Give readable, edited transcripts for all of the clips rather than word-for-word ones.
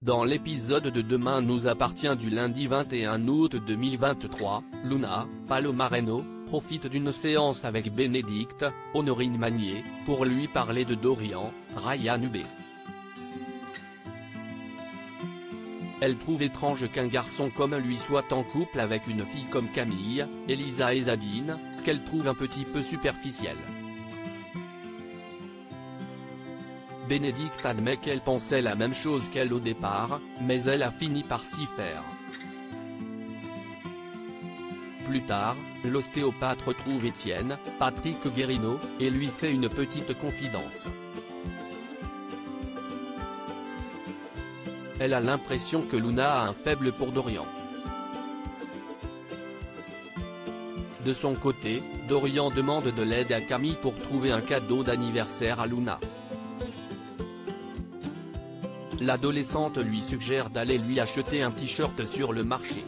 Dans l'épisode de Demain nous appartient du lundi 21 août 2023, Luna, Palomareno, profite d'une séance avec Bénédicte, Honorine Magnier, pour lui parler de Dorian, Ryan Hubé. Elle trouve étrange qu'un garçon comme lui soit en couple avec une fille comme Camille, Elisa et Zadine, qu'elle trouve un petit peu superficielle. Bénédicte admet qu'elle pensait la même chose qu'elle au départ, mais elle a fini par s'y faire. Plus tard, l'ostéopathe retrouve Étienne, Patrick Guérino, et lui fait une petite confidence. Elle a l'impression que Luna a un faible pour Dorian. De son côté, Dorian demande de l'aide à Camille pour trouver un cadeau d'anniversaire à Luna. L'adolescente lui suggère d'aller lui acheter un t-shirt sur le marché.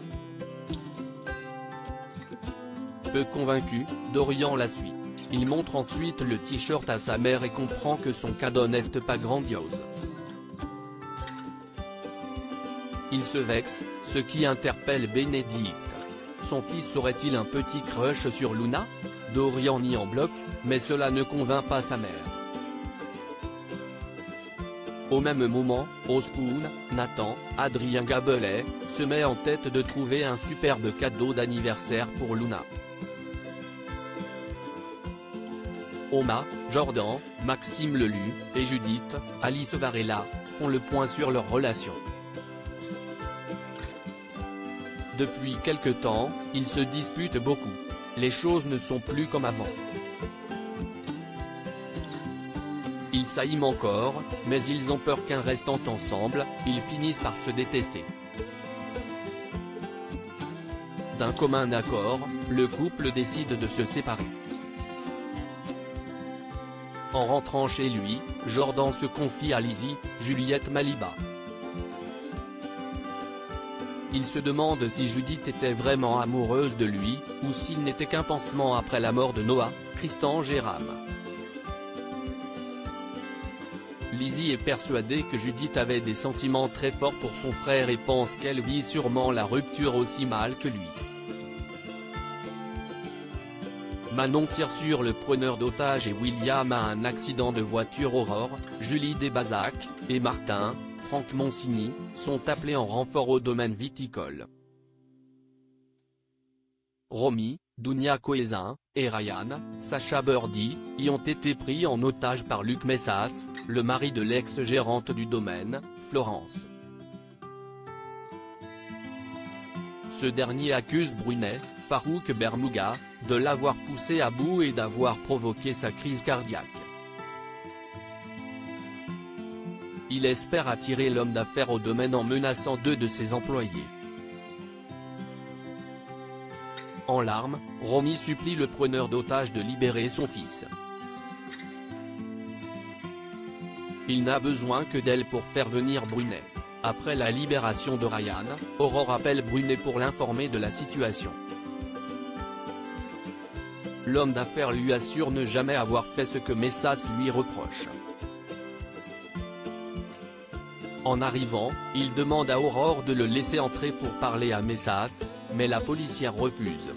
Peu convaincu, Dorian la suit. Il montre ensuite le t-shirt à sa mère et comprend que son cadeau n'est pas grandiose. Il se vexe, ce qui interpelle Bénédicte. Son fils aurait-il un petit crush sur Luna? Dorian nie en bloc, mais cela ne convainc pas sa mère. Au même moment, au Spoon, Nathan, Adrien Gabelet, se met en tête de trouver un superbe cadeau d'anniversaire pour Luna. Oma, Jordan, Maxime Lelu, et Judith, Alice Varela, font le point sur leur relation. Depuis quelque temps, ils se disputent beaucoup. Les choses ne sont plus comme avant. Ils s'aiment encore, mais ils ont peur qu'en restant ensemble, ils finissent par se détester. D'un commun accord, le couple décide de se séparer. En rentrant chez lui, Jordan se confie à Lizzie, Juliette Maliba. Il se demande si Judith était vraiment amoureuse de lui, ou s'il n'était qu'un pansement après la mort de Noah, Tristan Jérôme. Lizzie est persuadée que Judith avait des sentiments très forts pour son frère et pense qu'elle vit sûrement la rupture aussi mal que lui. Manon tire sur le preneur d'otages et William a un accident de voiture. Aurore, Julie Desbazac, et Martin, Franck Monsigny, sont appelés en renfort au domaine viticole. Romy, Dounia Coézin, et Ryan, Sacha Birdie, y ont été pris en otage par Luc Messas, le mari de l'ex-gérante du domaine, Florence. Ce dernier accuse Brunet, Farouk Bermouga, de l'avoir poussé à bout et d'avoir provoqué sa crise cardiaque. Il espère attirer l'homme d'affaires au domaine en menaçant 2 de ses employés. En larmes, Romy supplie le preneur d'otages de libérer son fils. Il n'a besoin que d'elle pour faire venir Brunet. Après la libération de Ryan, Aurore appelle Brunet pour l'informer de la situation. L'homme d'affaires lui assure ne jamais avoir fait ce que Messas lui reproche. En arrivant, il demande à Aurore de le laisser entrer pour parler à Messas, mais la policière refuse.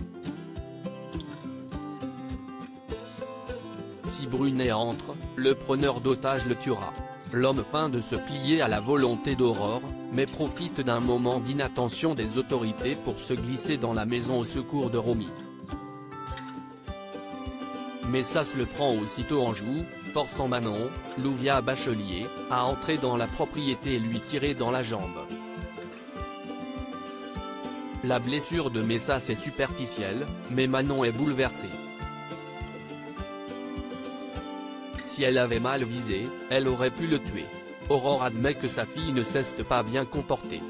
Si Brunet entre, le preneur d'otages le tuera. L'homme feint de se plier à la volonté d'Aurore, mais profite d'un moment d'inattention des autorités pour se glisser dans la maison au secours de Romy. Messas le prend aussitôt en joue, forçant Manon, Louvia Bachelier, à entrer dans la propriété et lui tirer dans la jambe. La blessure de Messas est superficielle, mais Manon est bouleversée. Si elle avait mal visé, elle aurait pu le tuer. Aurore admet que sa fille ne s'est pas bien comportée.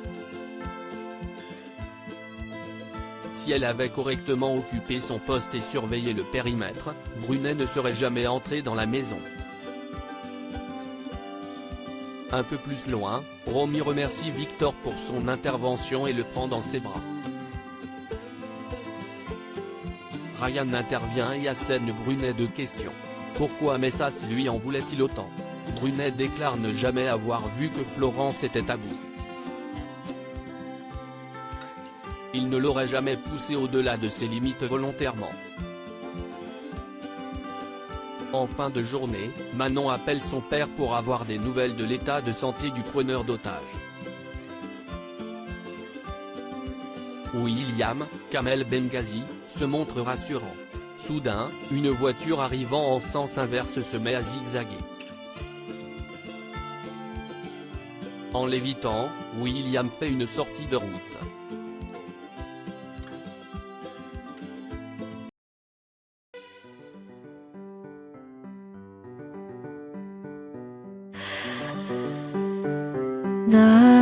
Si elle avait correctement occupé son poste et surveillé le périmètre, Brunet ne serait jamais entré dans la maison. Un peu plus loin, Romy remercie Victor pour son intervention et le prend dans ses bras. Ryan intervient et assène Brunet 2 questions. Pourquoi Messas lui en voulait-il autant? Brunet déclare ne jamais avoir vu que Florence était à bout. Il ne l'aurait jamais poussé au-delà de ses limites volontairement. En fin de journée, Manon appelle son père pour avoir des nouvelles de l'état de santé du preneur d'otages. William, Kamel Benghazi, se montre rassurant. Soudain, une voiture arrivant en sens inverse se met à zigzaguer. En l'évitant, William fait une sortie de route. 나